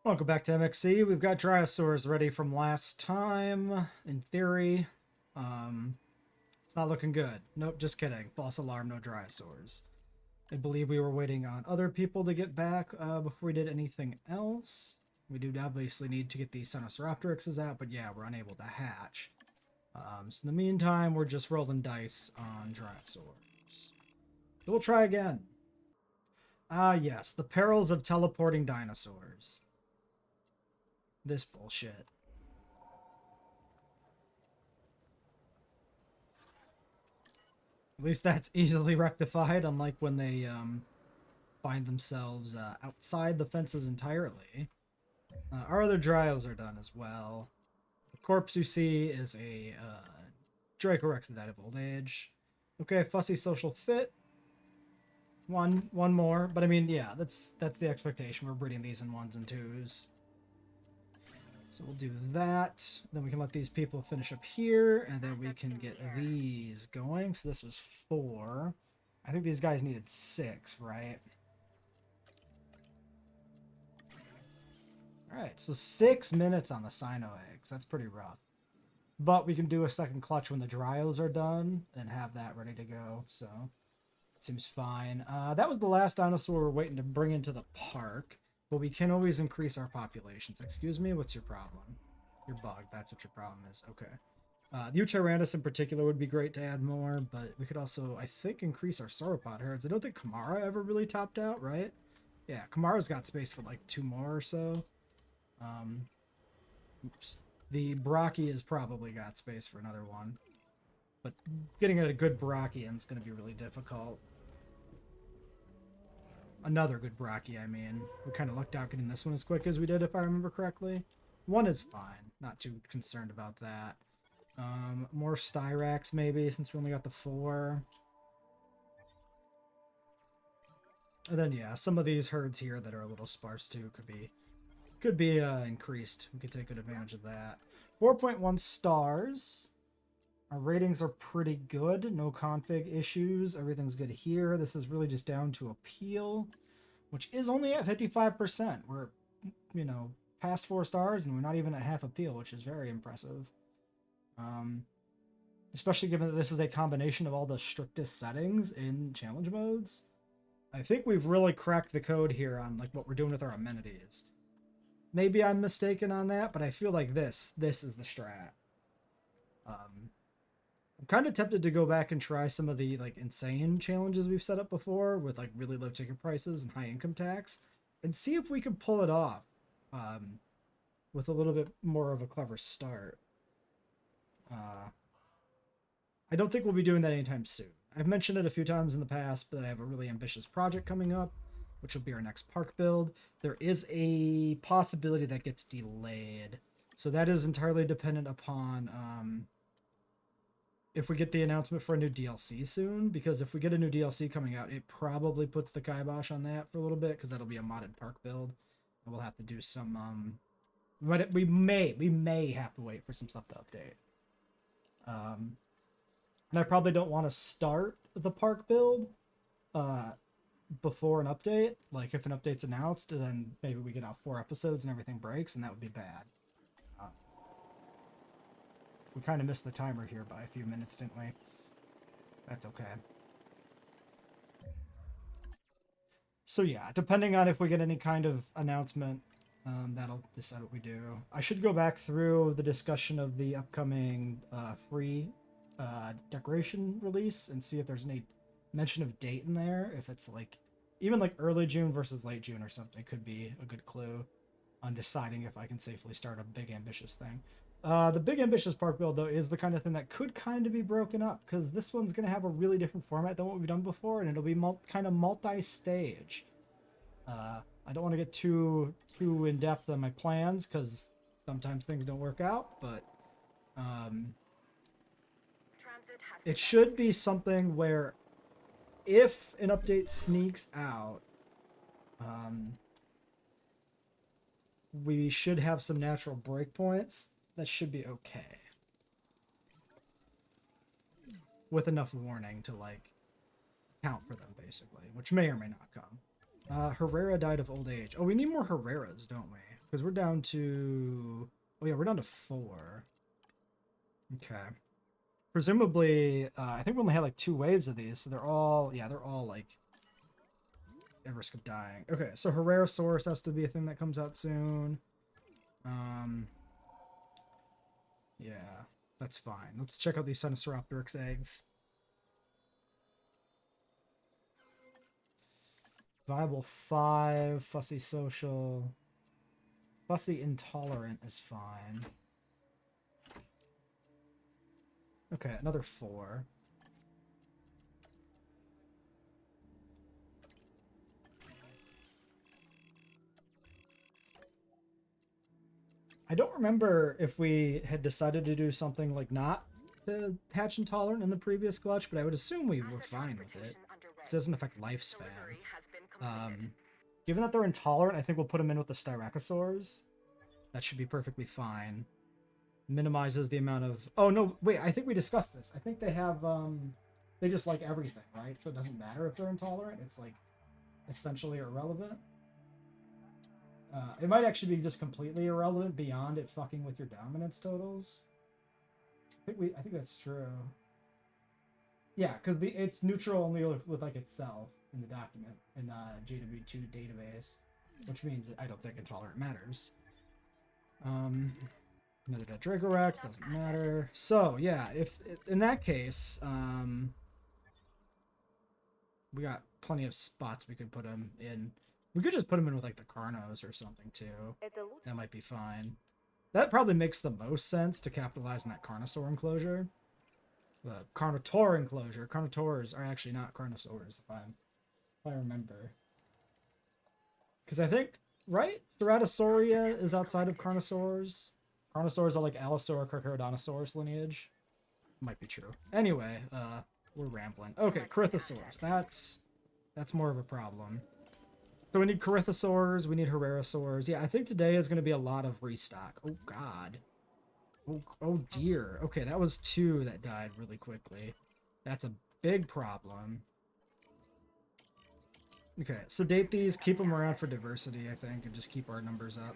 Welcome back to MXC. We've got Dryosaurs ready from last time, in theory. It's not looking good. Nope, just kidding. False alarm, no Dryosaurs. I believe we were waiting on other people to get back before we did anything else. We do obviously need to get these Sinosauropteryxes out, but yeah, we're unable to hatch. So in the meantime, we're just rolling dice on Dryosaurs. So we'll try again. Yes, the perils of teleporting dinosaurs. This bullshit. At least that's easily rectified, unlike when they find themselves outside the fences entirely. Our other dryos are done as well. The corpse you see is a Dracorex that died of old age. Okay, fussy social fit. One more, but I mean, yeah, that's the expectation. We're breeding these in 1s and 2s. So we'll do that. Then we can let these people finish up here, and then we can get these going. So this was 4. I think these guys needed 6, right? Alright, so 6 minutes on the Sino eggs. That's pretty rough. But we can do a second clutch when the Dryos are done and have that ready to go. So it seems fine. That was the last dinosaur we're waiting to bring into the park. But we can always increase our populations. Excuse me, what's your problem? You're bugged, that's what your problem is. Okay. The Utyrannus in particular would be great to add more, but we could also, I think, increase our sauropod herds. I don't think Kamara ever really topped out, right? Yeah, Kamara's got space for like 2 more or so. Oops. The Brachii has probably got space for another one. But getting a good Brachii is going to be really difficult. Another good Brachii, I mean. We kind of lucked out getting this one as quick as we did, if I remember correctly. 1 is fine. Not too concerned about that. More Styrax, maybe, since we only got the 4. And then, yeah, some of these herds here that are a little sparse, too, could be increased. We could take good advantage of that. 4.1 stars. Our ratings are pretty good. No config issues. Everything's good here. This is really just down to appeal, which is only at 55%. We're, you know, past 4 stars, and we're not even at half appeal, which is very impressive. Especially given that this is a combination of all the strictest settings in challenge modes. I think we've really cracked the code here on like what we're doing with our amenities. Maybe I'm mistaken on that, but I feel like this is the strat. I'm kind of tempted to go back and try some of the like insane challenges we've set up before with like really low ticket prices and high income tax and see if we can pull it off with a little bit more of a clever start. I don't think we'll be doing that anytime soon. I've mentioned it a few times in the past, but I have a really ambitious project coming up, which will be our next park build. There is a possibility that gets delayed. So that is entirely dependent upon if we get the announcement for a new DLC soon, because if we get a new DLC coming out, it probably puts the kibosh on that for a little bit, because that'll be a modded park build. And we'll have to do some, we may have to wait for some stuff to update. And I probably don't want to start the park build before an update. Like, if an update's announced, then maybe we get out 4 episodes and everything breaks, and that would be bad. We kind of missed the timer here by a few minutes, didn't we? That's okay. So yeah, depending on if we get any kind of announcement, that'll decide what we do. I should go back through the discussion of the upcoming free decoration release and see if there's any mention of date in there. If it's like, even like early June versus late June or something could be a good clue on deciding if I can safely start a big ambitious thing. The big ambitious park build, though, is the kind of thing that could kind of be broken up, because this one's going to have a really different format than what we've done before, and it'll be kind of multi-stage. I don't want to get too in-depth on my plans, because sometimes things don't work out, but it should be something where if an update sneaks out, we should have some natural breakpoints. That should be okay. With enough warning to, like, count for them, basically. Which may or may not come. Herrera died of old age. Oh, we need more Herreras, don't we? Because we're down to... Oh, yeah, we're down to 4. Okay. Presumably, I think we only had like 2 waves of these, so they're all... Yeah, they're all, like, at risk of dying. Okay, so Herrerasaurus has to be a thing that comes out soon. Yeah, that's fine. Let's check out these Sinosauropteryx eggs. Viable 5, fussy social. Fussy intolerant is fine. Okay, another 4. I don't remember if we had decided to do something like not to hatch intolerant in the previous clutch, but I would assume we were fine with it. This doesn't affect lifespan. Given that they're intolerant, I think we'll put them in with the Styracosaurs. That should be perfectly fine. Minimizes the amount of... Oh, no, wait, I think we discussed this. I think they have, they just like everything, right? So it doesn't matter if they're intolerant. It's, like, essentially irrelevant. It might actually be just completely irrelevant beyond it fucking with your dominance totals. I think that's true. Yeah, because it's neutral only with like itself in the document in JW2 database, which means I don't think intolerant matters. Another dead Dragorax doesn't matter. So yeah, if in that case, we got plenty of spots we could put them in. We could just put them in with like the Carnos or something too. That might be fine. That probably makes the most sense to capitalize on that Carnosaur enclosure. The Carnotaur enclosure. Carnotaurs are actually not Carnosaurs, if I remember. Because I think, right? Ceratosauria is outside of Carnosaurs. Carnosaurs are like Allosaur, Carcharodontosaurus lineage. Might be true. Anyway, we're rambling. Okay, Corythosaurs. That's more of a problem. So we need Corythosaurs, we need Herrerasaurs. Yeah, I think today is going to be a lot of restock. Oh, God. Oh, dear. Okay, that was 2 that died really quickly. That's a big problem. Okay, sedate these, keep them around for diversity, I think, and just keep our numbers up.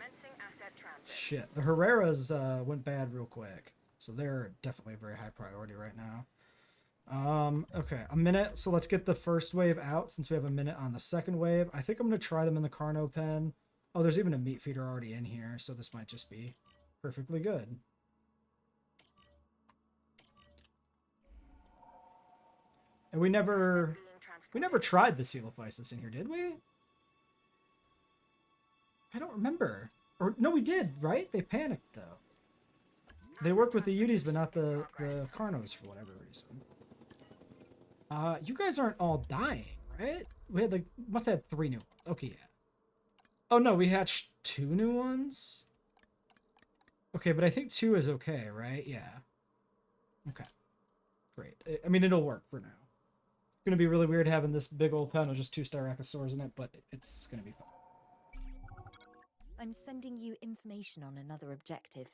Shit, the Herreras went bad real quick. So they're definitely a very high priority right now. Okay, a minute. So let's get the first wave out since we have a minute on the second wave. I think I'm going to try them in the Carno pen. Oh, there's even a meat feeder already in here, so this might just be perfectly good. And we never tried the Coelophysis in here, did we? I don't remember. Or no, we did, right? They panicked though. They worked with the Uties, but not the Carnos for whatever reason. You guys aren't all dying, right? We had like, must have had 3 new ones. Okay, yeah. Oh no, we hatched 2 new ones? Okay, but I think 2 is okay, right? Yeah. Okay. Great. I mean, it'll work for now. It's gonna be really weird having this big old pen with just 2 Styracosaurs in it, but it's gonna be fun. I'm sending you information on another objective.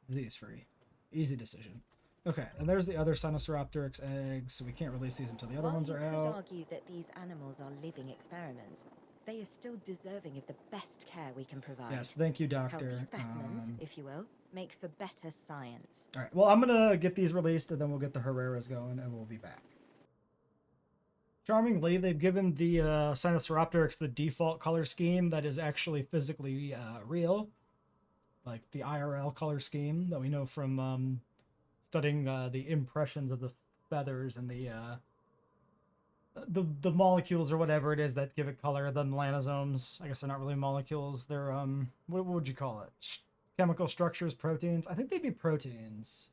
Disease free. Easy decision. Okay, and there's the other Sinosauropteryx eggs, so we can't release these until the other ones are out. While you could argue that these animals are living experiments, they are still deserving of the best care we can provide. Yes, thank you, Doctor. Healthy specimens, if you will, make for better science. All right, well, I'm going to get these released, and then we'll get the Herreras going, and we'll be back. Charmingly, they've given the Sinosauropteryx the default color scheme that is actually physically real. Like the IRL color scheme that we know from studying the impressions of the feathers and the molecules or whatever it is that give it color. The melanosomes, I guess they're not really molecules. They're what would you call it? Chemical structures, proteins. I think they'd be proteins.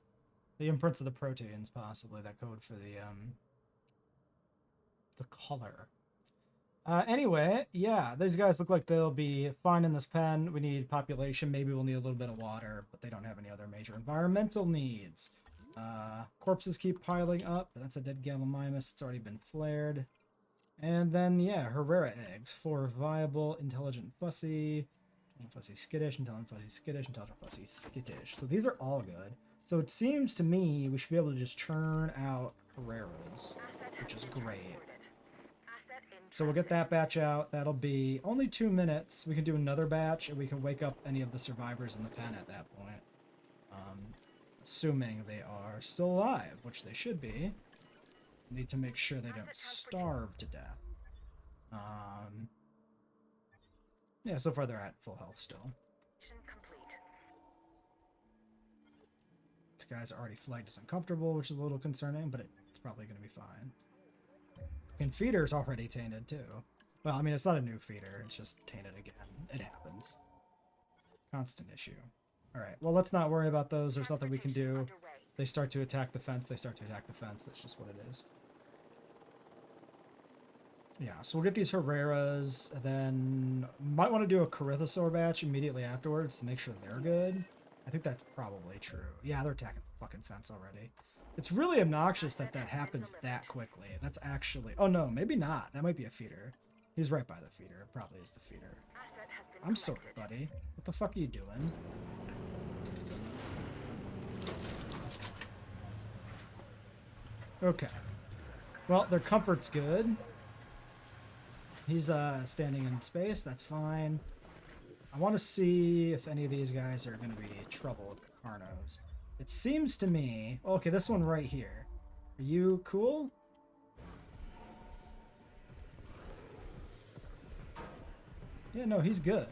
The imprints of the proteins possibly that code for the color. Anyway, yeah, these guys look like they'll be fine in this pen. We need population. Maybe we'll need a little bit of water, but they don't have any other major environmental needs. Corpses keep piling up. That's a dead Gallimimus. It's already been flared. And then, yeah, Herrera eggs. 4 viable, intelligent, fussy, fussy, skittish, intelligent, fussy, skittish, intelligent, fussy, skittish. So these are all good. So it seems to me we should be able to just churn out Herreras, which is great. So we'll get that batch out. That'll be only 2 minutes. We can do another batch, and we can wake up any of the survivors in the pen at that point. Assuming they are still alive, which they should be. Need to make sure they don't starve to death. Yeah, so far they're at full health still. This guy's already flagged as uncomfortable, which is a little concerning, but it's probably going to be fine. And feeder's already tainted too. Well, I mean, it's not a new feeder, it's just tainted again. It happens. Constant issue. Alright, well, let's not worry about those. There's nothing we can do. They start to attack the fence, they start to attack the fence. That's just what it is. Yeah, so we'll get these Herreras, and then might want to do a Corythosaur batch immediately afterwards to make sure they're good. I think that's probably true. Yeah, they're attacking the fucking fence already. It's really obnoxious that that happens that quickly. That's actually... Oh, no, maybe not. That might be a feeder. He's right by the feeder. It probably is the feeder. I'm sorry, buddy. What the fuck are you doing? Okay. Well, their comfort's good. He's standing in space. That's fine. I want to see if any of these guys are going to be trouble with the Carnos. It seems to me... Okay, this one right here. Are you cool? Yeah, no, he's good.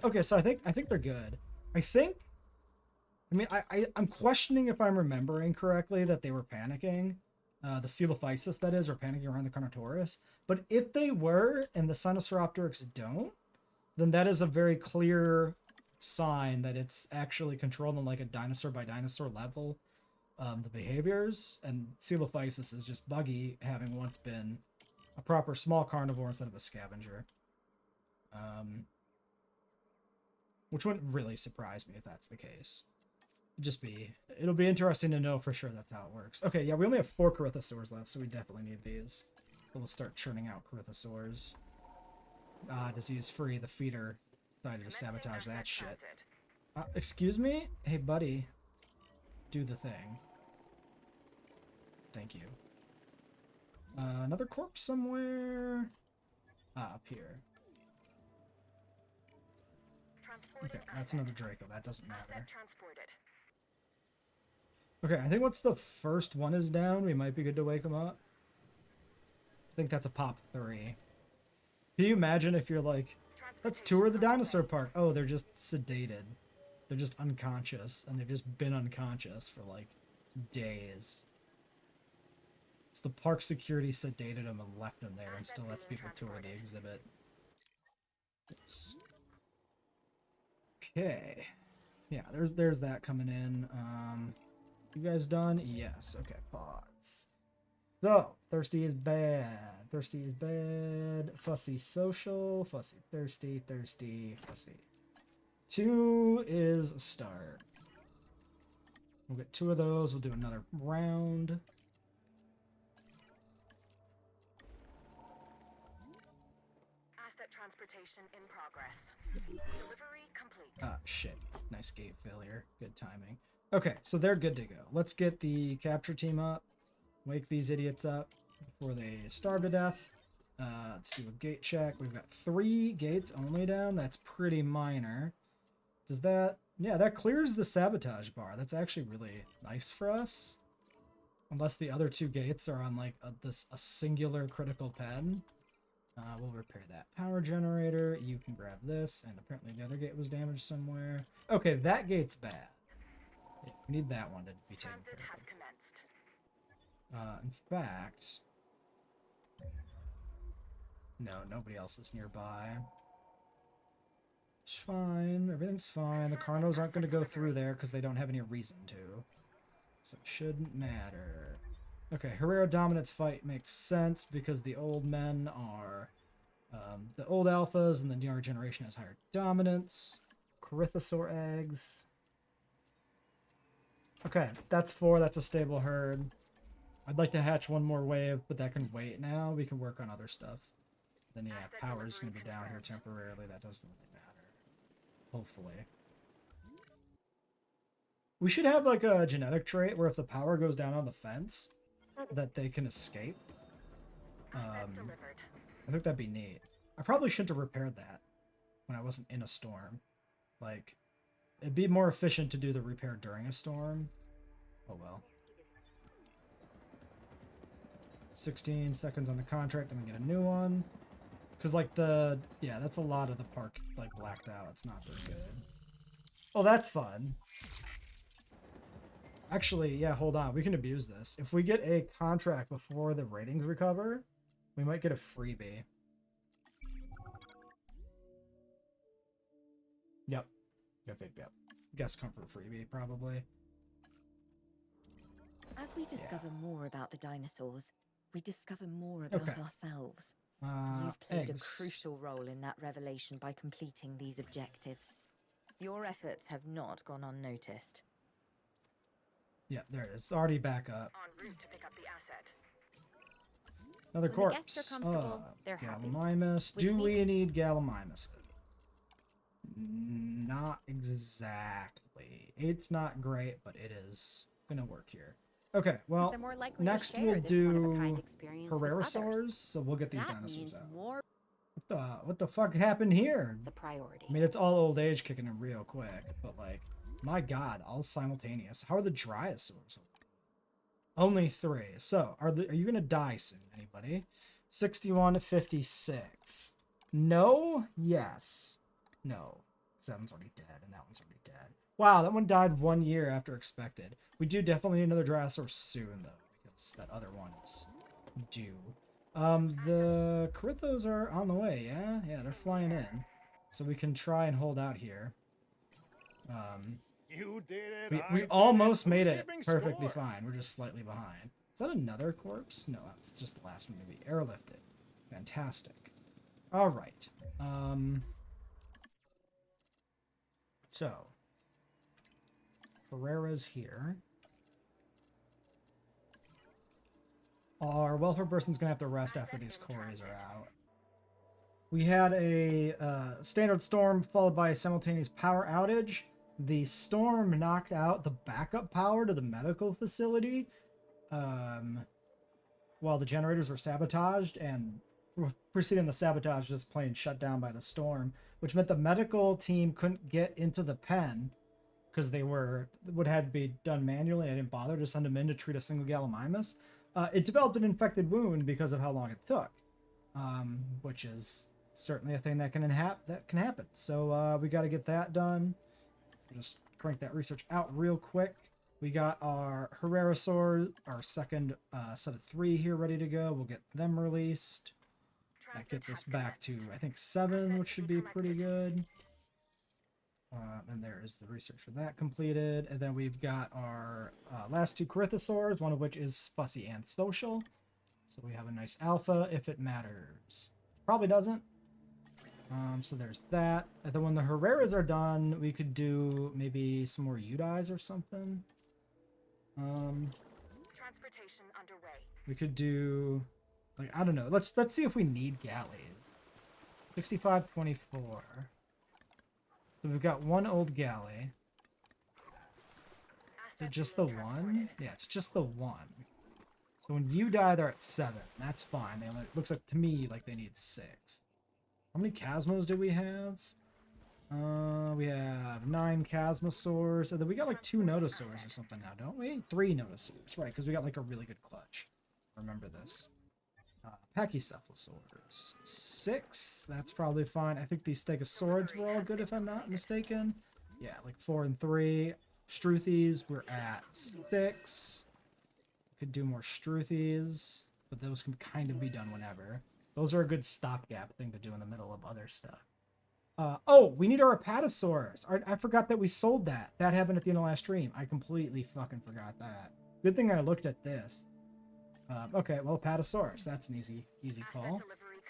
Okay, so I think they're good. I'm questioning if I'm remembering correctly that they were panicking. The Coelophysis, that is, or panicking around the Carnotaurus. But if they were, and the Sinosauropteryx don't, then that is a very clear sign that it's actually controlled on like a dinosaur by dinosaur level. The behaviors, and Coelophysis is just buggy, having once been a proper small carnivore instead of a scavenger. Which wouldn't really surprise me if that's the case. It'll be interesting to know for sure that's how it works. Okay, yeah, we only have 4 Corythosaurs left, so we definitely need these. So we'll start churning out Corythosaurs. Disease free, the feeder decided to sabotage that shit. Excuse me? Hey, buddy. Do the thing. Thank you. Another corpse somewhere? Up here. Okay, that's another Draco. That doesn't matter. Okay, I think once the first one is down, we might be good to wake him up. I think that's a pop 3. Can you imagine if you're like, let's tour the dinosaur park? Oh, they're just sedated. They're just unconscious, and they've just been unconscious for like days. So the park security sedated them and left them there and still lets people tour the exhibit. Oops. Okay. Yeah, there's that coming in. You guys done? Yes. Okay, pause. So, thirsty is bad. Thirsty is bad. Fussy social. Fussy thirsty. Thirsty. Fussy. 2 is a start. We'll get 2 of those. We'll do another round. Asset transportation in progress. Delivery complete. Ah, shit. Nice gate failure. Good timing. Okay, so they're good to go. Let's get the capture team up. Wake these idiots up before they starve to death. Let's do a gate check. We've got 3 gates only down. That's pretty minor. Does that... Yeah, that clears the sabotage bar. That's actually really nice for us. Unless the other 2 gates are on, like, a singular critical pen. We'll repair that power generator. You can grab this. And apparently the other gate was damaged somewhere. Okay, that gate's bad. Yeah, we need that one to be taken care of. In fact... No, nobody else is nearby. It's fine. Everything's fine. The Carnos aren't going to go through there because they don't have any reason to. So it shouldn't matter. Okay, Herrera Dominance fight makes sense because the old men are the old alphas and the younger generation has higher dominance. Corythosaur eggs. Okay, that's 4. That's a stable herd. I'd like to hatch 1 more wave, but that can wait now. We can work on other stuff. Then, yeah, power's going to be down here temporarily. That doesn't really matter. Hopefully. We should have, like, a genetic trait where if the power goes down on the fence, that they can escape. I think that'd be neat. I probably shouldn't have repaired that when I wasn't in a storm. Like, it'd be more efficient to do the repair during a storm. Oh well. 16 seconds on the contract, then we get a new one. Because, like, yeah, that's a lot of the park, like, blacked out. It's not very good. Oh, that's fun. Actually, yeah, hold on. We can abuse this. If we get a contract before the ratings recover, we might get a freebie. Yep. Yep. Guest comfort freebie, probably. As we discover more about the dinosaurs, we discover more about ourselves. You've played Eggs. a crucial role in that revelation by completing these objectives. Your efforts have not gone unnoticed. Yeah, there it is. It's already back up. En route to pick up the asset. Another When the corpse. guests are comfortable, they're happy. Gallimimus. Which Do we means- need Gallimimus? Not exactly. It's not great, but it is gonna work here. Okay, well, They're more likely next to share we'll this do one-of-a-kind experience with others. Herrerasaurs, so we'll get these That dinosaurs means out. more What the fuck happened here? the priority. I mean, it's all old age kicking in real quick, but like, my god, all simultaneous. How are the Dryosaurs? Only 3. So, are you gonna die soon, anybody? 61 to 56. No? Yes. No. Because that one's already dead, and that one's already dead. Wow, that one died 1 year after expected. We do definitely need another Dryosaur soon, though, because that other one is due. The Corythos are on the way, yeah? Yeah, they're flying in. So we can try and hold out here. You did it. We almost made it perfectly fine. We're just slightly behind. Is that another corpse? No, that's just the last one to be airlifted. Fantastic. All right. So, Herrera's here. Our welfare person's gonna have to rest after these quarries are out. We had a standard storm followed by a simultaneous power outage. The storm knocked out the backup power to the medical facility while the generators were sabotaged, and preceding the sabotage, just plain shut down by the storm, which meant the medical team couldn't get into the pen because they would have to be done manually. I didn't bother to send them in to treat a single Gallimimus. It developed an infected wound because of how long it took, which is certainly a thing that can happen. So we got to get that done. Just crank that research out real quick. We got our Herrerasaur, our second set of 3 here ready to go. We'll get them released. That gets us back to, I think, 7, which should be pretty good. And there is the research for that completed. And then we've got our last 2 Corythosaurs, one of which is fussy and social. So we have a nice alpha if it matters. Probably doesn't. So there's that. And then when the Herreras are done, we could do maybe some more Udis or something. Transportation underway. We could do, like, I don't know. Let's see if we need galleys. 6524. So we've got 1 old galley. Is it just the 1? Yeah, it's just the 1. So when you die, they're at 7. That's fine. It looks like to me like they need 6. How many Chasmos do we have? We have 9 Chasmosaurs. And then we got like 2 Nodosaurs or something now, don't we? 3 Nodosaurs, right? Because we got like a really good clutch. Remember this. Pachycephalosaurs. 6. That's probably fine. I think these Stegosaurids were all good if I'm not mistaken. Yeah, like 4 and 3. Struthies, we're at 6. Could do more Struthies, but those can kind of be done whenever. Those are a good stopgap thing to do in the middle of other stuff. Oh, we need our Apatosaurus. I forgot that we sold that. That happened at the end of last stream. I completely fucking forgot that. Good thing I looked at this. Okay, well, Apatosaurus. That's an easy call. Delivery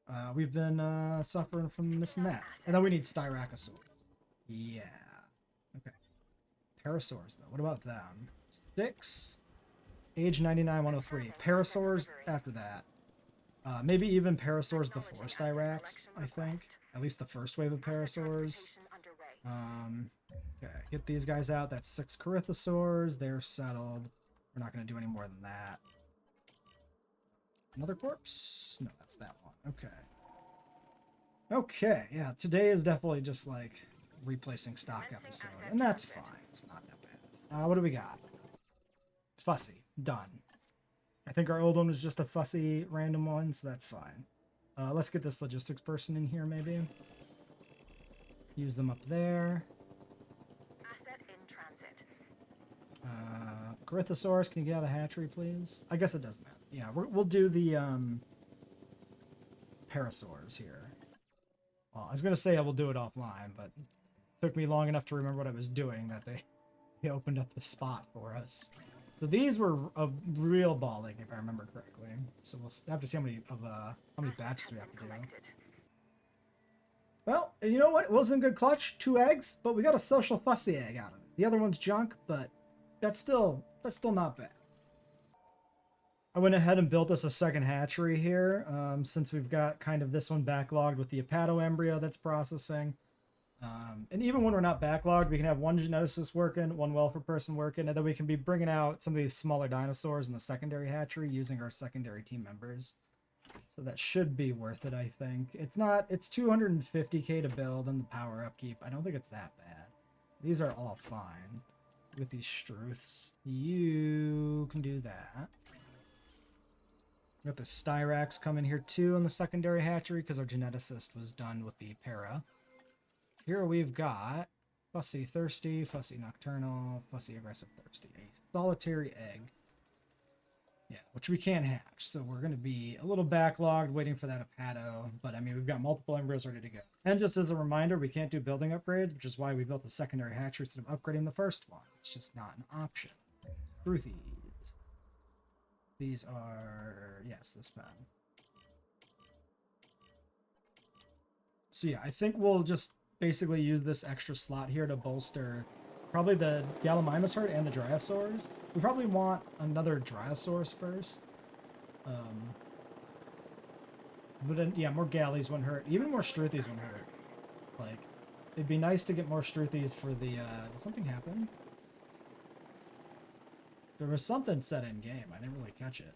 confirmed. We've been suffering from missing that. And then we need Styracosaur. Yeah. Okay. Parasaurs, though. What about them? 6. Age 99, 103. Parasaurs after that. Maybe even Parasaurs before Styrax, I think. At least the first wave of Parasaurs. Okay, get these guys out. That's 6 Corythosaurs. They're settled. We're not going to do any more than that. Another corpse? No, that's that one. Okay. Okay, yeah, today is definitely just like replacing stock episode, and that's fine. It's not that bad. What do we got? Fussy. Done. I think our old one was just a fussy random one, so that's fine. Let's get this logistics person in here, maybe. Use them up there. Asset in transit. Corythosaurus, can you get out of the hatchery, please? I guess it doesn't matter. Yeah, we'll do the parasaurs here. Well, I was going to say I will do it offline, but it took me long enough to remember what I was doing that they opened up the spot for us. So these were a real balling, if I remember correctly. So we'll have to see how many batches we have to do. Well, and you know what? It wasn't a good clutch. 2 eggs, but we got a social fussy egg out of it. The other one's junk, but that's still not bad. I went ahead and built us a second hatchery here, since we've got kind of this one backlogged with the hepato embryo that's processing. And even when we're not backlogged, we can have one geneticist working, one welfare person working, and then we can be bringing out some of these smaller dinosaurs in the secondary hatchery using our secondary team members. So that should be worth it, I think. It's 250k to build and the power upkeep. I don't think it's that bad. These are all fine. With these Struths, you can do that. We got the Styrax coming here too in the secondary hatchery because our geneticist was done with the para. Here we've got Fussy Thirsty, Fussy Nocturnal, Fussy Aggressive Thirsty. A solitary egg. Yeah, which we can't hatch, so we're going to be a little backlogged waiting for that hepato. But I mean, we've got multiple embryos ready to go. And just as a reminder, we can't do building upgrades, which is why we built the secondary hatchery instead of upgrading the first one. It's just not an option. Truthies. These are, yes, this one. So yeah, I think we'll just basically use this extra slot here to bolster probably the Gallimimus herd and the Dryosaurs. We probably want another Dryosaurus first. But then, yeah, more Gallies wouldn't hurt. Even more Struthies wouldn't hurt. Like, it'd be nice to get more Struthies for the, did something happen? There was something set in game. I didn't really catch it.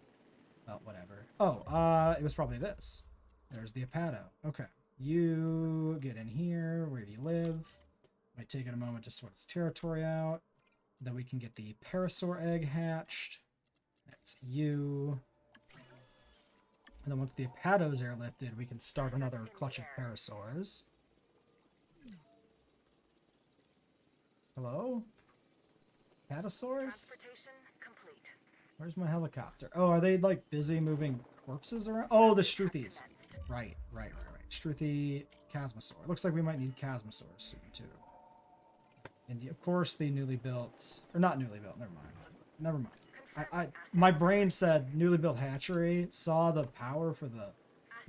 Oh, whatever. Oh, it was probably this. There's the hepato. Okay. You get in here. Where do you live? Might take it a moment to sort its territory out. Then we can get the parasaur egg hatched. That's you. And then once the hepatos are airlifted, we can start another clutch of parasaurs. Hello? Hepatosaurs? Transportation complete. Where's my helicopter? Oh, are they like busy moving corpses around? Oh, the Struthies. Right. Struthi, Chasmosaur. Looks like we might need Chasmosaurs soon too. And of course the newly built, or not newly built, never mind. My brain said newly built hatchery, saw the power for the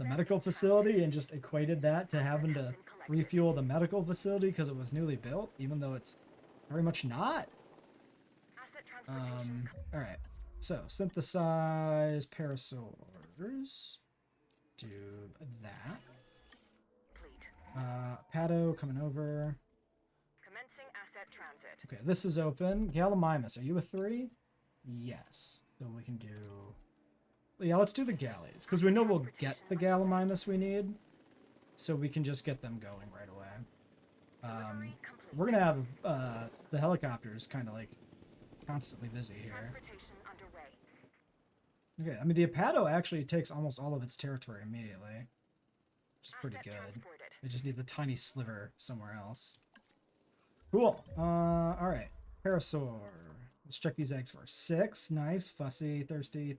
medical facility and just equated that to having to refuel the medical facility because it was newly built, even though it's very much not. Alright, so synthesize parasaurs. Do that. Pato coming over. Commencing asset transit. Okay, this is open. Gallimimus, are you a 3? Yes. So we can do... Yeah, let's do the galleys, because we know we'll get the Gallimimus we need, so we can just get them going right away. We're going to have the helicopters kind of like constantly busy here. Transportation underway. Okay, I mean, the hepato actually takes almost all of its territory immediately, which is pretty Asset good. transported. It just needs a tiny sliver somewhere else. Cool. Alright. Parasaur. Let's check these eggs first. 6. Nice. Fussy. Thirsty.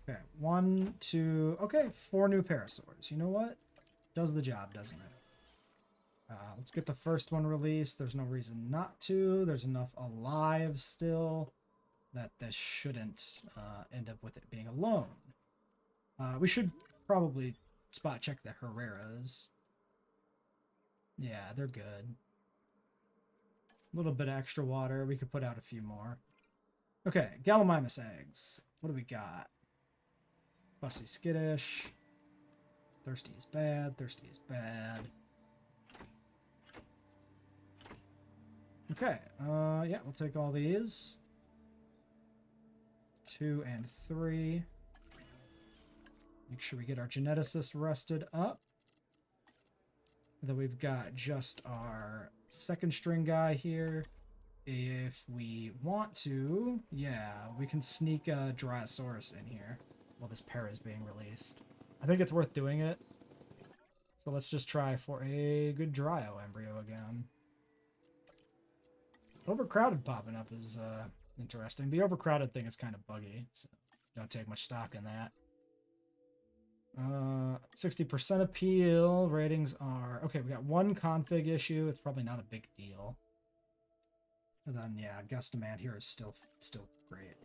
Okay. 1, 2. Okay. 4 new parasaurs. You know what? Does the job, doesn't it? Let's get the first one released. There's no reason not to. There's enough alive still that this shouldn't end up with it being alone. We should probably spot check the Herreras. Yeah, they're good. A little bit of extra water. We could put out a few more. Okay, Gallimimus eggs. What do we got? Fussy skittish. Thirsty is bad. Okay, yeah, we'll take all these. 2 and 3. Make sure we get our geneticist rested up. And then we've got just our second string guy here. If we want to, yeah, we can sneak a Dryosaurus in here while this para is being released. I think it's worth doing it. So let's just try for a good Dryo embryo again. Overcrowded popping up is interesting. The overcrowded thing is kind of buggy, so don't take much stock in that. 60% appeal. Ratings are... Okay, we got one config issue. It's probably not a big deal. And then, yeah, guest demand here is still great.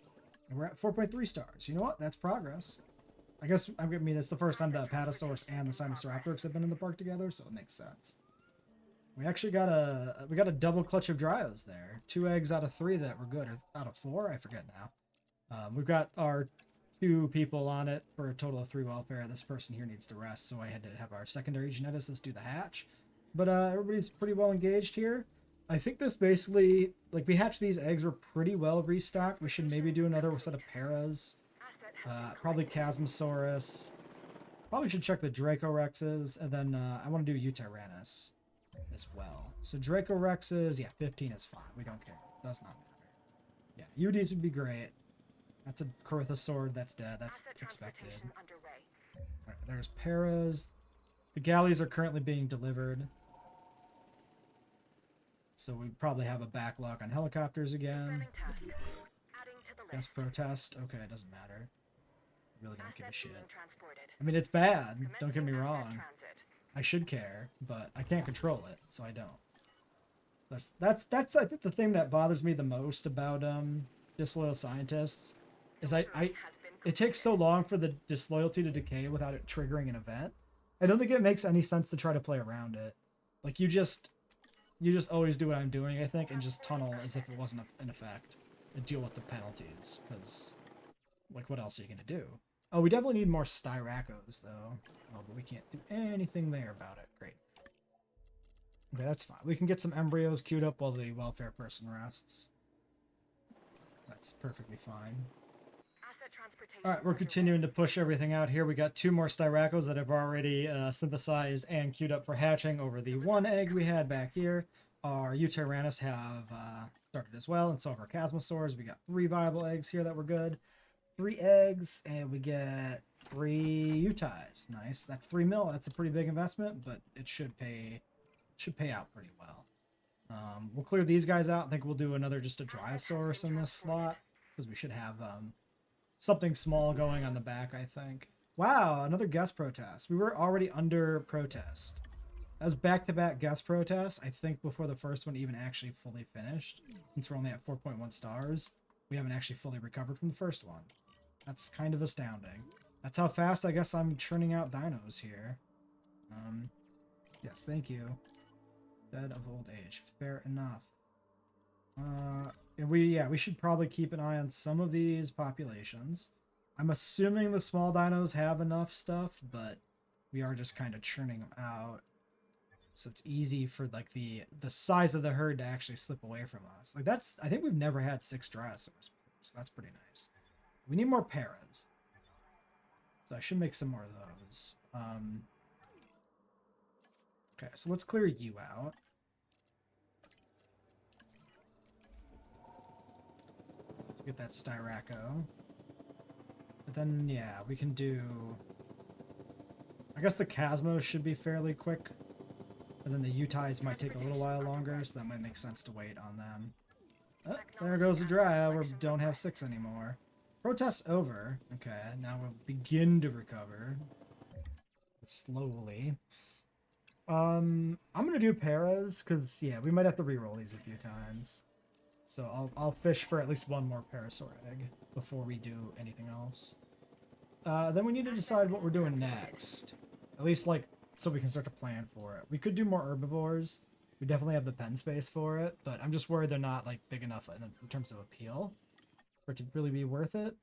And we're at 4.3 stars. You know what? That's progress. I guess, I mean, it's the first time the Apatosaurus and the Sinosauropteryx have been in the park together, so it makes sense. We actually got a double clutch of Dryos there. 2 eggs out of 3 that were good, or out of 4, I forget now. We've got our 2 people on it for a total of 3 welfare. This person here needs to rest, so I had to have our secondary geneticist do the hatch. But everybody's pretty well engaged here. I think this basically, like, we hatched these eggs, were pretty well restocked. We should maybe do another set of paras. Probably Chasmosaurus. Probably should check the Dracorexes, and then I want to do Utyrannus as well. So Dracorexes, yeah, 15 is fine. We don't care. Does not matter. Yeah, UDs would be great. That's a Corythosaur. That's dead. That's expected. Right, there's paras. The galleys are currently being delivered. So we probably have a backlog on helicopters again. Guess protest. Okay, it doesn't matter. Really don't give a shit. I mean, it's bad. Don't get me wrong. I should care, but I can't control it, so I don't. That's I think the thing that bothers me the most about disloyal scientists is it takes so long for the disloyalty to decay without it triggering an event. I don't think it makes any sense to try to play around it. Like, you just always do what I'm doing, I think, and just tunnel as if it wasn't in effect and deal with the penalties, because, like, what else are you going to do? Oh, we definitely need more Styracos, though. Oh, but we can't do anything there about it. Great. Okay, that's fine. We can get some embryos queued up while the welfare person rests. That's perfectly fine. Alright, we're continuing to push everything out here. We got 2 more Styracos that have already synthesized and queued up for hatching over the 1 egg we had back here. Our Utyrannus have started as well, and so have our Chasmosaurs. We got 3 viable eggs here that were good. 3 eggs, and we get 3 Utis. Nice. That's 3 mil. That's a pretty big investment, but it should pay out pretty well. We'll clear these guys out. I think we'll do just a Dryosaurus in this slot, because we should have something small going on the back, I think. Wow, another guest protest. We were already under protest. That was back-to-back guest protests, I think, before the first one even actually fully finished. Since we're only at 4.1 stars, we haven't actually fully recovered from the first one. That's kind of astounding. That's how fast I guess I'm churning out dinos here. Yes, thank you. Dead of old age. Fair enough. And we should probably keep an eye on some of these populations. I'm assuming the small dinos have enough stuff, but we are just kind of churning them out. So it's easy for, like, the size of the herd to actually slip away from us. Like, I think we've never had 6 Dryosaurs before, so that's pretty nice. We need more paras. So I should make some more of those. Okay, so let's clear you out. Let's get that Styraco. But then, yeah, we can do... I guess the Chasmos should be fairly quick. And then the Utis might take a little while longer, so that might make sense to wait on them. Oh, there goes the Dryo. We don't have 6 anymore. Protest over. Okay, now we'll begin to recover. Slowly. I'm gonna do paras, because, yeah, we might have to re-roll these a few times. So I'll fish for at least 1 more Parasaur egg before we do anything else. Then we need to decide what we're doing next. At least, like, so we can start to plan for it. We could do more herbivores. We definitely have the pen space for it, but I'm just worried they're not, like, big enough in terms of appeal for it to really be worth it.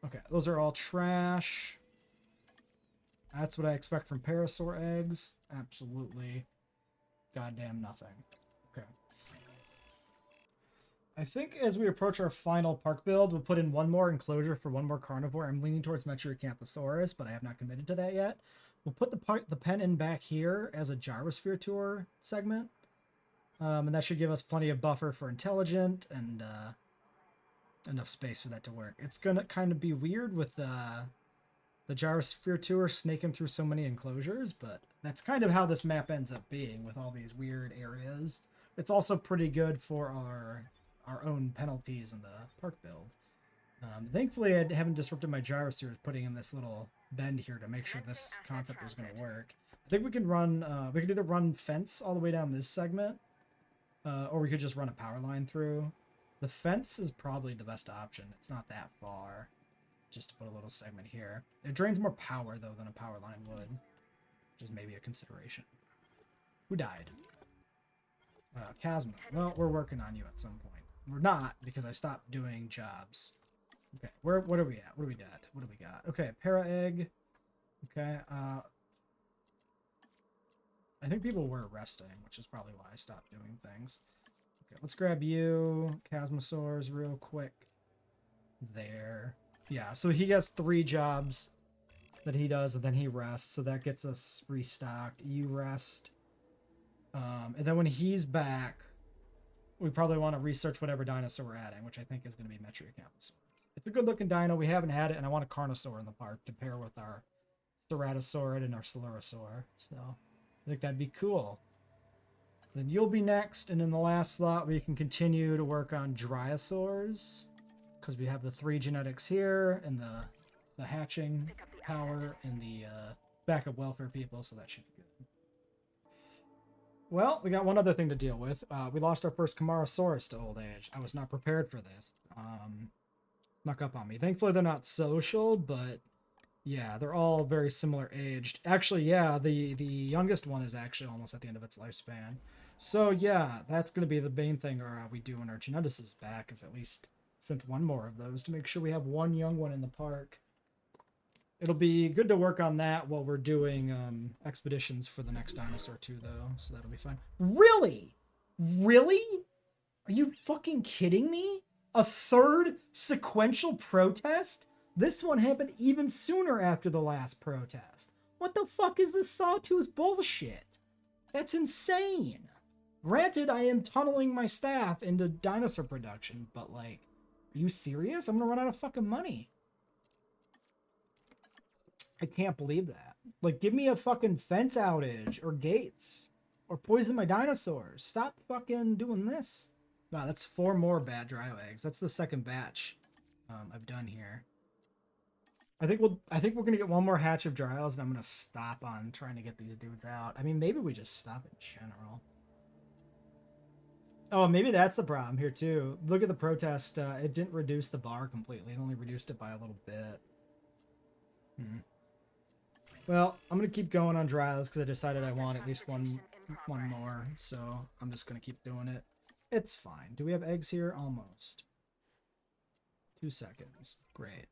Okay, those are all trash. That's what I expect from Parasaur eggs. Absolutely goddamn nothing. Okay. I think as we approach our final park build, we'll put in one more enclosure for one more carnivore. I'm leaning towards Metriacanthosaurus, but I have not committed to that yet. We'll put the pen in back here as a gyrosphere tour segment. And that should give us plenty of buffer for intelligent and enough space for that to work. It's going to kind of be weird with the gyrosphere tour snaking through so many enclosures, but that's kind of how this map ends up being with all these weird areas. It's also pretty good for our own penalties in the park build. Thankfully, I haven't disrupted my gyrospheres putting in this little bend here to make sure this concept is going to work. I think we can run, we could either run fence all the way down this segment, or we could just run a power line through. The fence is probably the best option. It's not that far. Just to put a little segment here. It drains more power, though, than a power line would, which is maybe a consideration. Who died? Chasma. Well, we're working on you at some point. We're not, because I stopped doing jobs. Okay, what are we at? What do we got? What do we got? Okay, para egg. Okay, I think people were resting, which is probably why I stopped doing things. Okay, let's grab you, Chasmosaurs, real quick. There. Yeah, so he has 3 jobs that he does, and then he rests, so that gets us restocked. You rest. And then when he's back, we probably want to research whatever dinosaur we're adding, which I think is going to be Metriacanthosaurus. It's a good-looking dino. We haven't had it, and I want a Carnosaur in the park to pair with our Ceratosaurid and our Silurosaur. So I think that'd be cool. Then you'll be next, and in the last slot, we can continue to work on Dryosaurs, because we have the 3 genetics here, and the hatching power, and the backup welfare people, so that should be good. Well, we got one other thing to deal with. We lost our first Camarasaurus to old age. I was not prepared for this. Snuck up on me. Thankfully, they're not social, but yeah, they're all very similar aged. Actually, yeah, the youngest one is actually almost at the end of its lifespan. So yeah, that's going to be the main thing we do when our geneticist back, is at least send one more of those to make sure we have one young one in the park. It'll be good to work on that while we're doing expeditions for the next dinosaur too, though, so that'll be fine. Really? Really? Are you fucking kidding me? A 3rd sequential protest? This one happened even sooner after the last protest. What the fuck is this sawtooth bullshit? That's insane. Granted, I am tunneling my staff into dinosaur production, but like, are you serious? I'm gonna run out of fucking money. I can't believe that. Like, give me a fucking fence outage or gates or poison my dinosaurs. Stop fucking doing this. Wow, that's 4 more bad Dryo eggs. That's the 2nd batch I've done here. I think we're gonna get one more hatch of Dryos, and I'm gonna stop on trying to get these dudes out. I mean, maybe we just stop in general. Oh, maybe that's the problem here too. Look at the protest. It didn't reduce the bar completely. It only reduced it by a little bit. Well, I'm gonna keep going on Dryos because I decided I want at least one more. So I'm just gonna keep doing it. It's fine. Do we have eggs here? Almost. 2 seconds. Great.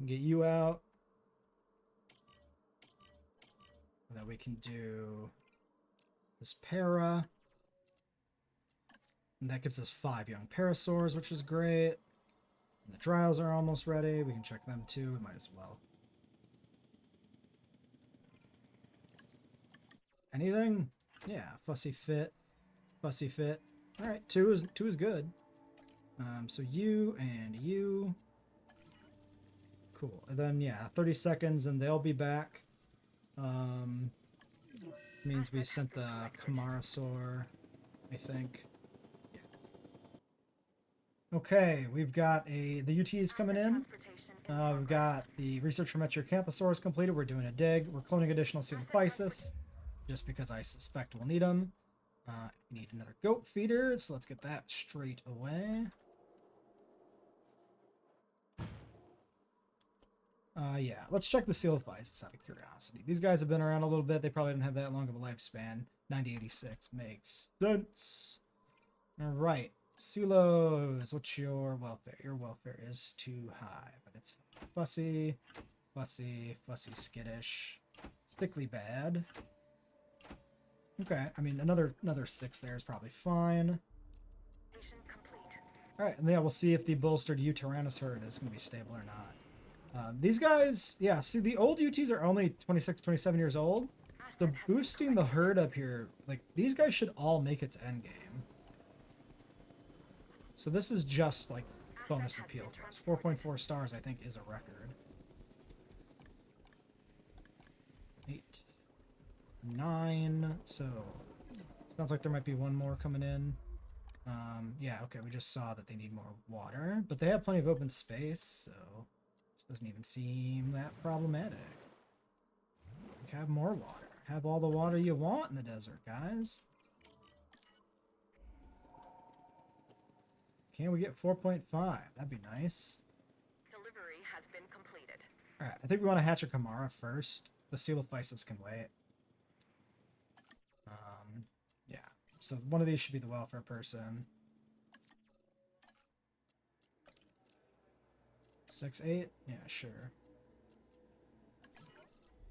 Get you out. And then we can do this para. And that gives us 5 young parasaurs, which is great. And the Dryos are almost ready. We can check them too. We might as well. Anything? Yeah, fussy fit. Fussy fit. Alright, 2 is good. So you and you. Cool. And then yeah, 30 seconds and they'll be back. Means we sent the Camarasaur, I think. Yeah. Okay, we've got the UTs coming in. We've got the research for Metriacanthosaurus completed. We're doing a dig. We're cloning additional Coelophysis, just because I suspect we'll need them. We need another goat feeder, so let's get that straight away. Yeah, let's check the Coelophysis out of curiosity. These guys have been around a little bit. They probably didn't have that long of a lifespan. 9086 makes sense. Alright, Coelos, what's your welfare? Your welfare is too high, but it's fussy, fussy, fussy, skittish, stickly bad. Okay, I mean, another 6 there is probably fine. All right, and yeah, we'll see if the bolstered U Tyrannus herd is going to be stable or not. These guys, yeah, see, the old UTs are only 26, 27 years old. So boosting the herd up here, like, these guys should all make it to endgame. So this is just, like, bonus appeal for us. 4.4 stars, I think, is a record. 8, 9, so sounds like there might be one more coming in. Yeah, okay, we just saw that they need more water, but they have plenty of open space, so this doesn't even seem that problematic. Have more water. Have all the water you want in the desert, guys. Can we get 4.5? That'd be nice. Delivery has been completed. Alright, I think we want to hatch a Kamara first. The Seal of Physis can wait. Yeah. So one of these should be the welfare person. 6, 8? Yeah, sure.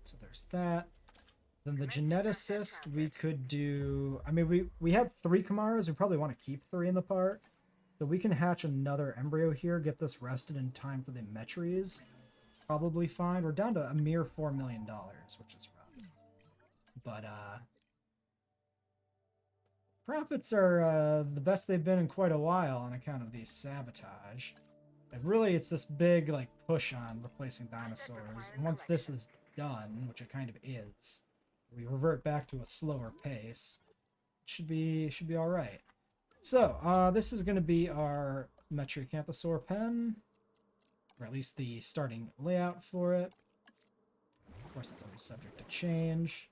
So there's that. Then the geneticist, we could do... I mean, we had 3 Kamaras. We probably want to keep 3 in the park. So we can hatch another embryo here, get this rested in time for the Metries. It's probably fine. We're down to a mere $4 million, which is rough. But, profits are the best they've been in quite a while on account of the sabotage. And really, it's this big, like, push on replacing dinosaurs. And once this is done, which it kind of is, we revert back to a slower pace. It should be all right. So, this is going to be our Metriacanthosaur pen, or at least the starting layout for it. Of course, it's always subject to change.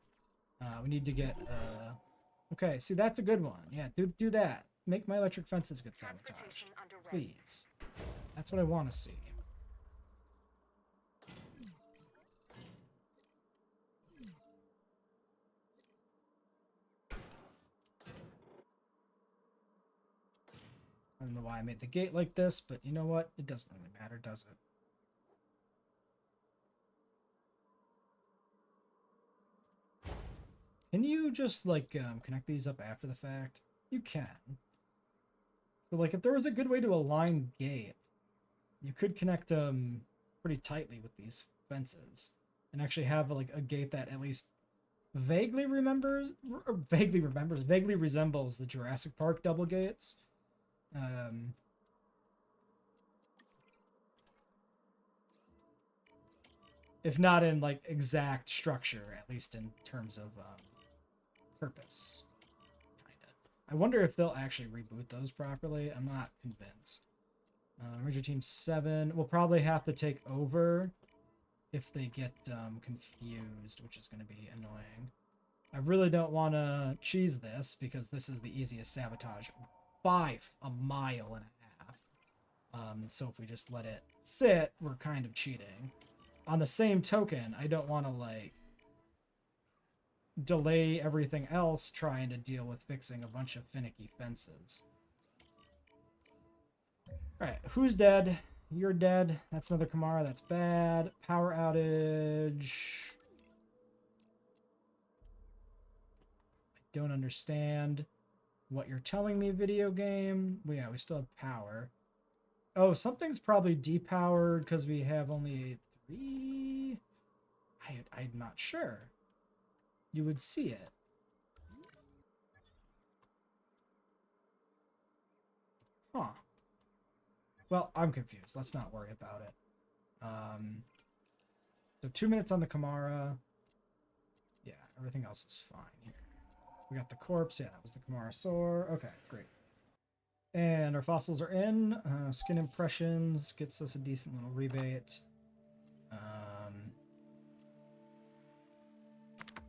We need to get, okay, see, that's a good one. Yeah, do that. Make my electric fences good sabotage. Transportation underway. Please. That's what I want to see. I don't know why I made the gate like this, but you know what? It doesn't really matter, does it? Can you just, like, connect these up after the fact? You can. So, like, if there was a good way to align gates, you could connect them pretty tightly with these fences and actually have, like, a gate that at least vaguely resembles the Jurassic Park double gates. If not in, like, exact structure, at least in terms of purpose. Kinda. I wonder if they'll actually reboot those properly. I'm not convinced. Ranger Team 7 will probably have to take over if they get confused, which is going to be annoying. I really don't want to cheese this because this is the easiest sabotage by a mile and a half. So if we just let it sit, we're kind of cheating. On the same token, I don't want to, like, delay everything else trying to deal with fixing a bunch of finicky fences. Alright, who's dead? You're dead. That's another Kamara. That's bad. Power outage. I don't understand what you're telling me, video game. Well, yeah, we still have power. Oh, something's probably depowered because we have only 3. I'm not sure. You would see it. Huh. Well, I'm confused. Let's not worry about it. So 2 minutes on the Kamara. Yeah, everything else is fine here. We got the corpse. Yeah, that was the Kamarasaur. Okay, great. And our fossils are in. Skin impressions gets us a decent little rebate.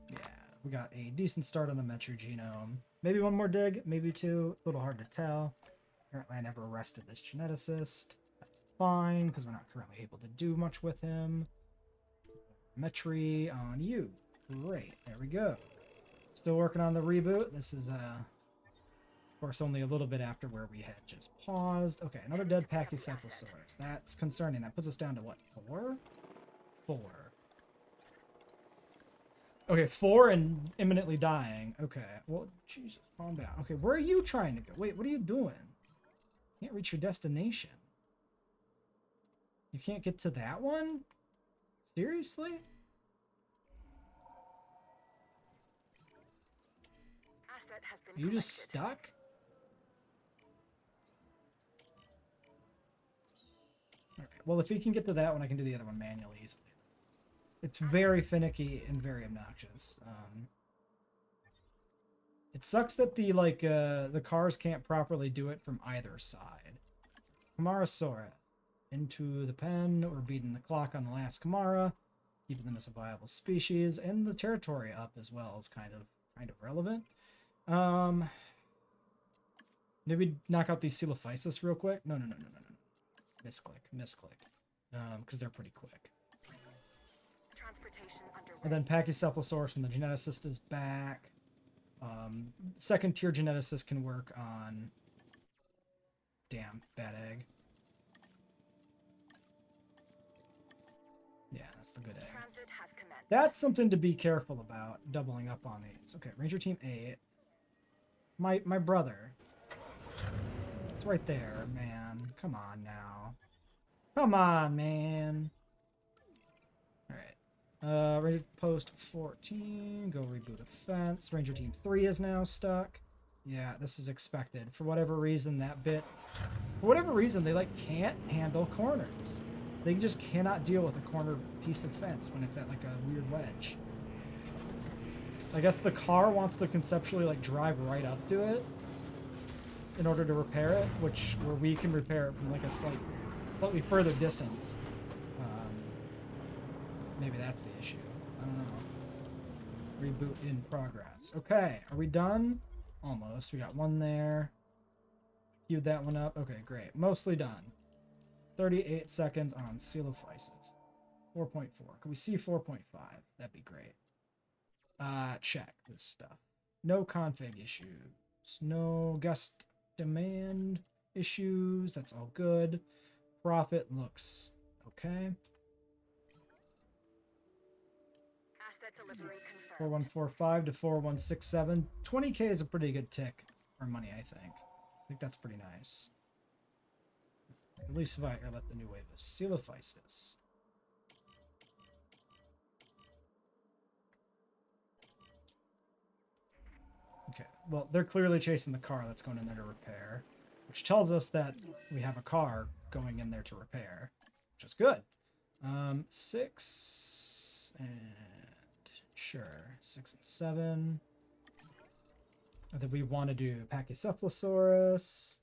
Yeah, we got a decent start on the Metro genome. Maybe one more dig, maybe 2. A little hard to tell. Apparently I never arrested this geneticist. That's fine, because we're not currently able to do much with him. Metri on you. Great, there we go. Still working on the reboot. This is, of course, only a little bit after where we had just paused. Okay, another dead Pachycephalosaurus. That's concerning. That puts us down to what, 4? 4. Okay, 4 and imminently dying. Okay, well, Jesus, calm down. Okay, where are you trying to go? Wait, what are you doing? Can't reach your destination. You can't get to that one? Seriously? Asset has been You just collected. stuck? Alright, well, if we can get to that one, I can do the other one manually easily. It's very finicky and very obnoxious. It sucks that the cars can't properly do it from either side. Kamara into the pen. We're beating the clock on the last Kamara, keeping them as a viable species, and the territory up as well is kind of relevant. Maybe knock out these Coelophysis real quick. No. Misclick. Because they're pretty quick. Transportation underway. And then Pachycephalosaurus from the geneticist is back. Second tier geneticist can work on. Damn, bad egg. Yeah, that's the good egg. Transit has commenced. That's something to be careful about, doubling up on these. Okay, Ranger Team 8. My brother. It's right there, man. Come on now. Come on, man. Alright. Ranger Post 14. Go reboot offense. Ranger Team 3 is now stuck. Yeah, this is expected. For whatever reason, they can't handle corners. They just cannot deal with a corner piece of fence when it's at like a weird wedge. I guess the car wants to conceptually drive right up to it in order to repair it, where we can repair it from like a slightly further distance. Maybe that's the issue. I don't know. Reboot in progress. Okay, are we done? Almost. We got one there. Queued that one up. Okay, great. Mostly done. 38 seconds on Coelophysis. 4.4. Can we see 4.5? That'd be great. Check this stuff. No config issues. No guest demand issues. That's all good. Profit looks okay. Asset delivery confirmed. 4145 to 4167. 20k is a pretty good tick for money, I think. I think that's pretty nice. At least if I let the new wave of Coelophysis. Okay, well, they're clearly chasing the car that's going in there to repair, which tells us that we have a car going in there to repair, which is good. 6 and sure, 6 and 7. And then we want to do Pachycephalosaurus.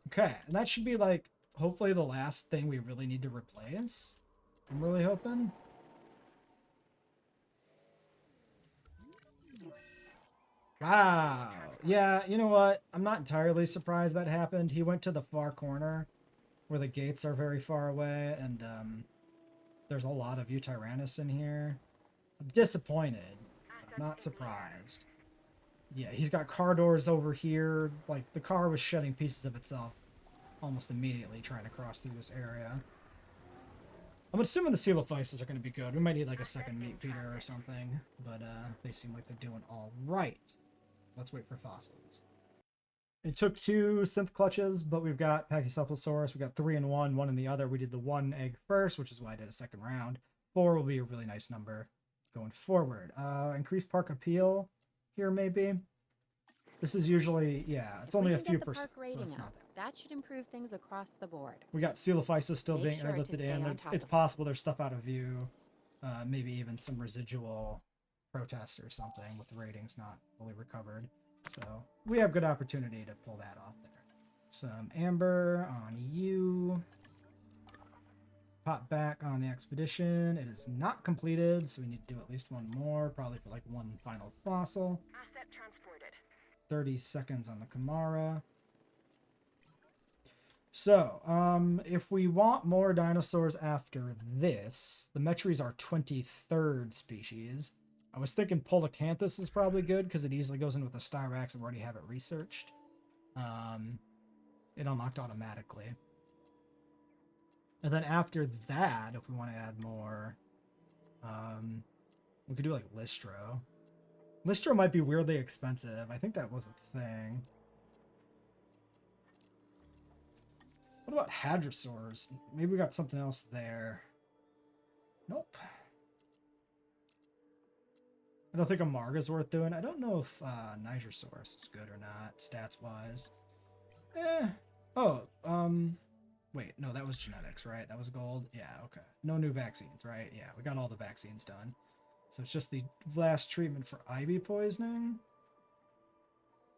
Okay, and that should be hopefully the last thing we really need to replace. I'm really hoping. Wow. Yeah, you know what? I'm not entirely surprised that happened. He went to the far corner where the gates are very far away, and there's a lot of Utyrannus in here. I'm disappointed. I'm not surprised. Yeah, he's got car doors over here. The car was shedding pieces of itself almost immediately trying to cross through this area. I'm assuming the Coelophysis are going to be good. We might need a second meat feeder or something, but they seem like they're doing all right. Let's wait for fossils. It took 2 synth clutches, but we've got Pachycephalosaurus. We got 3 in one in the other. We did the 1 egg first, which is why I did a second round. 4 will be a really nice number going forward. Increased park appeal here, maybe. This is usually, yeah, it's only a few percent, so it's not that. That should improve things across the board. We got Coelophysis still Make being sure to airlifted stay in. on top It's of it. possible there's stuff out of view. Maybe even some residual protests or something with the ratings not fully recovered. So we have good opportunity to pull that off there. Some amber on you. Pop back on the expedition. It is not completed, so we need to do at least one more, probably for one final fossil. Asset transported. 30 seconds on the Kamara. So, if we want more dinosaurs after this, the Metries are 23rd species. I was thinking Polacanthus is probably good because it easily goes in with the Styrax and we already have it researched. It unlocked automatically. And then after that, if we want to add more, we could do Listro. Listro might be weirdly expensive. I think that was a thing. What about hadrosaurs? Maybe we got something else there. Nope. I don't think a Marga's worth doing. I don't know if Nigersaurus is good or not, stats-wise. Oh, wait, no, that was genetics, right? That was gold? Yeah, okay. No new vaccines, right? Yeah, we got all the vaccines done. So it's just the last treatment for ivy poisoning.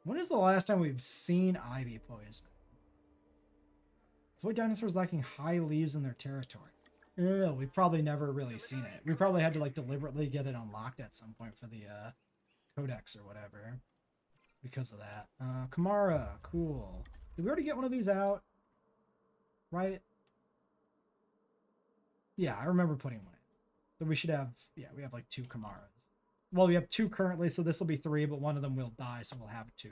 When is the last time we've seen ivy poisoning? Avoid dinosaurs lacking high leaves in their territory. We've probably never really seen it. We probably had to like deliberately get it unlocked at some point for the codex or whatever. Because of that. Kamara, cool. Did we already get one of these out? Right? Yeah, I remember putting one in. So we should have, yeah, we have like 2 Kamaras. Well, we have 2 currently, so this will be 3, but one of them will die, so we'll have 2.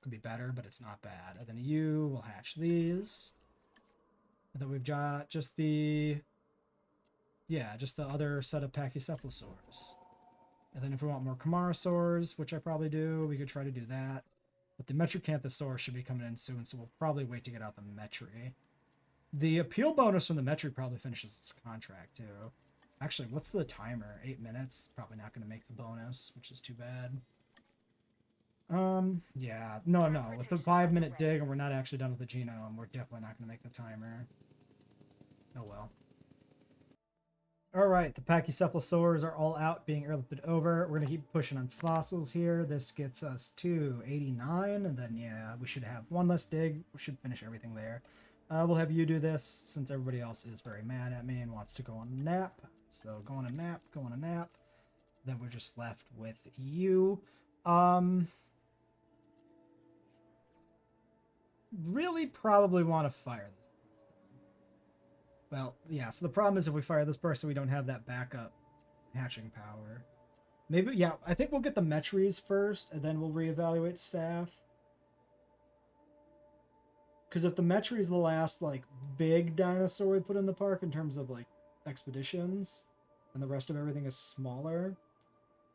Could be better, but it's not bad. And then you will hatch these. And then we've got just the, yeah, just the other set of Pachycephalosaurs. And then if we want more Camarasaurs, which I probably do, we could try to do that. But the Metricanthosaurus should be coming in soon, so we'll probably wait to get out the Metri. The appeal bonus from the Metri probably finishes its contract, too. Actually, what's the timer? 8 minutes? Probably not going to make the bonus, which is too bad. Yeah. No. With the 5-minute dig and we're not actually done with the genome, we're definitely not going to make the timer. Oh well. Alright, the Pachycephalosaurs are all out, being airlifted over. We're going to keep pushing on fossils here. This gets us to 89, and then, yeah, we should have one less dig. We should finish everything there. We'll have you do this, since everybody else is very mad at me and wants to go on a nap. So, go on a nap, go on a nap. Then we're just left with you. Really probably want to fire this. Well, yeah, so the problem is if we fire this person, we don't have that backup hatching power. Maybe, yeah, I think we'll get the Metries first, and then we'll reevaluate staff. Because if the Metri is the last, like, big dinosaur we put in the park in terms of, like, expeditions, and the rest of everything is smaller,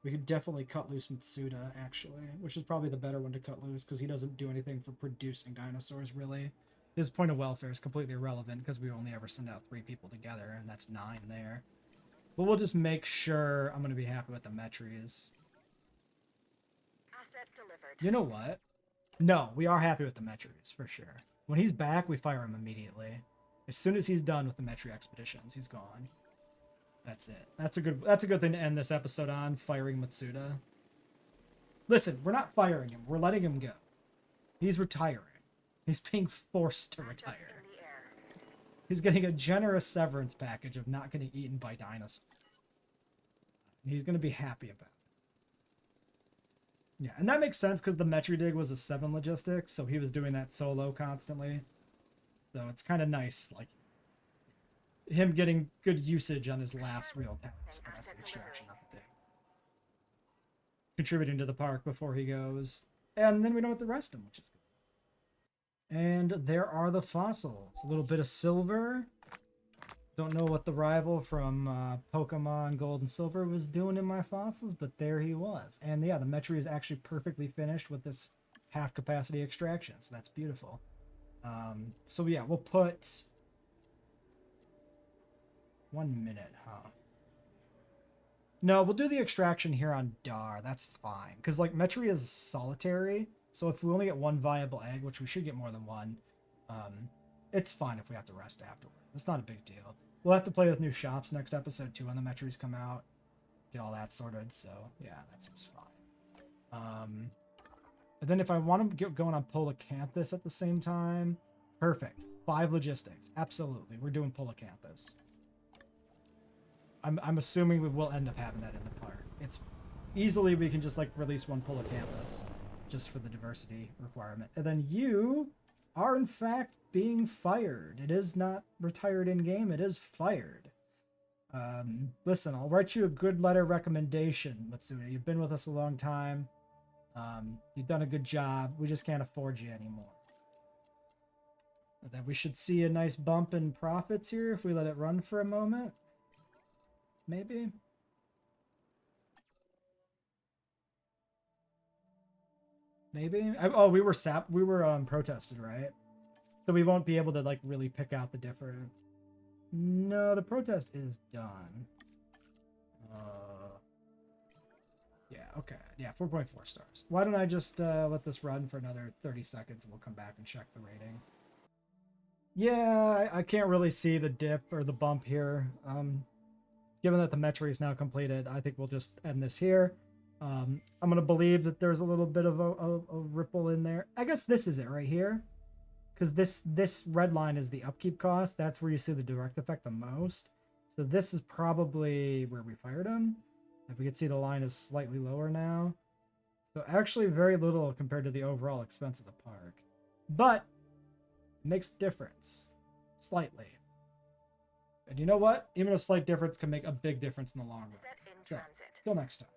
we could definitely cut loose Mitsuda, actually, which is probably the better one to cut loose, because he doesn't do anything for producing dinosaurs, really. His point of welfare is completely irrelevant, because we only ever send out 3 people together, and that's 9 there. But we'll just make sure I'm going to be happy with the Metries. Asset delivered. You know what? No, we are happy with the Metries, for sure. When he's back, we fire him immediately. As soon as he's done with the Metri expeditions, he's gone. That's it. That's a good thing to end this episode on, firing Mitsuda. Listen, we're not firing him. We're letting him go. He's retiring. He's being forced to retire. In the air. He's getting a generous severance package of not getting eaten by dinosaurs. He's going to be happy about it. Yeah, and that makes sense because the Metri dig was a 7 logistics, so he was doing that solo constantly. So it's kind of nice, like, him getting good usage on his last real task. That's the extraction of the dig. Contributing to the park before he goes. And then we don't have to rest him, which is good. And there are the fossils. A little bit of silver. Don't know what the rival from Pokemon Gold and Silver was doing in my fossils, but there he was. And yeah, the Metri is actually perfectly finished with this half capacity extraction, so that's beautiful. So yeah, we'll put 1 minute, huh? No, we'll do the extraction here on Dar. That's fine, because like Metri is solitary. So if we only get 1 viable egg, which we should get more than 1, it's fine if we have to rest afterward. It's not a big deal. We'll have to play with new shops next episode too when the Metris come out. Get all that sorted, so yeah, that seems fine. And then if I want to get going on Polacanthus at the same time, perfect. 5 logistics. Absolutely. We're doing Polacanthus. I'm assuming we will end up having that in the park. It's easily we can just like release 1 Polacanthus. Just for the diversity requirement. And then you are in fact being fired. It is not retired in game, it is fired. Listen, I'll write you a good letter recommendation, Matsuda. You've been with us a long time. You've done a good job. We just can't afford you anymore. And then we should see a nice bump in profits here if we let it run for a moment. Maybe. Maybe. Oh, we were protested, right? So we won't be able to like really pick out the difference. No, the protest is done. Yeah, okay. Yeah, 4.4 stars. Why don't I just let this run for another 30 seconds and we'll come back and check the rating. Yeah, I can't really see the dip or the bump here. Given that the metry is now completed, I think we'll just end this here. I'm going to believe that there's a little bit of a ripple in there. I guess this is it right here. Because this red line is the upkeep cost. That's where you see the direct effect the most. So this is probably where we fired him. If we can see the line is slightly lower now. So actually very little compared to the overall expense of the park. But makes difference. Slightly. And you know what? Even a slight difference can make a big difference in the long run. Asset in So, transit. till next time.